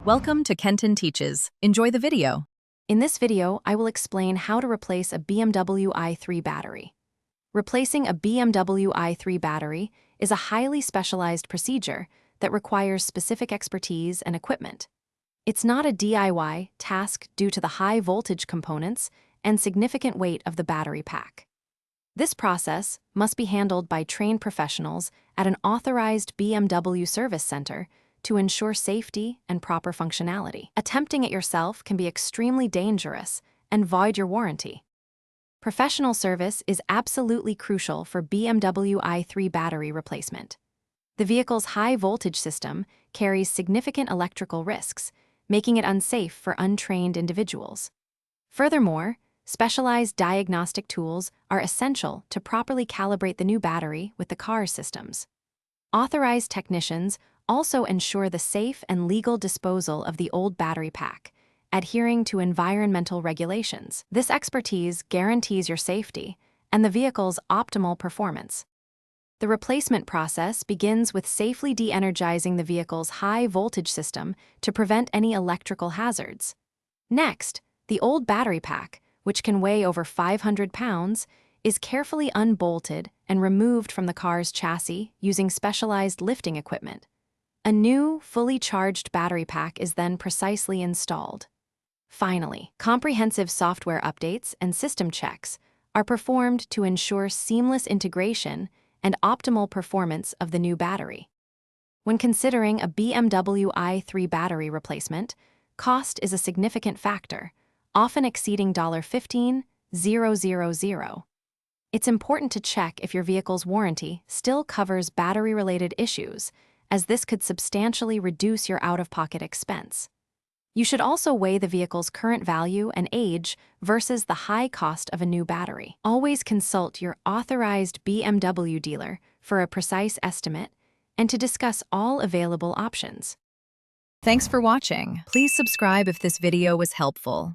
Welcome to Kenton Teaches. Enjoy the video. In this video, I will explain how to replace a BMW i3 battery. Replacing a BMW i3 battery is a highly specialized procedure that requires specific expertise and equipment. It's not a DIY task due to the high voltage components and significant weight of the battery pack. This process must be handled by trained professionals at an authorized BMW service center to ensure safety and proper functionality. Attempting it yourself can be extremely dangerous and void your warranty. Professional service is absolutely crucial for BMW i3 battery replacement. The vehicle's high voltage system carries significant electrical risks, making it unsafe for untrained individuals. Furthermore, specialized diagnostic tools are essential to properly calibrate the new battery with the car's systems. Authorized technicians also ensure the safe and legal disposal of the old battery pack, adhering to environmental regulations. This expertise guarantees your safety and the vehicle's optimal performance. The replacement process begins with safely de-energizing the vehicle's high-voltage system to prevent any electrical hazards. Next, the old battery pack, which can weigh over 500 pounds, is carefully unbolted and removed from the car's chassis using specialized lifting equipment. A new, fully charged battery pack is then precisely installed. Finally, comprehensive software updates and system checks are performed to ensure seamless integration and optimal performance of the new battery. When considering a BMW i3 battery replacement, cost is a significant factor, often exceeding $15,000. It's important to check if your vehicle's warranty still covers battery-related issues, as this could substantially reduce your out-of-pocket expense. You should also weigh the vehicle's current value and age versus the high cost of a new battery. Always consult your authorized BMW dealer for a precise estimate and to discuss all available options. Thanks for watching. Please subscribe if this video was helpful.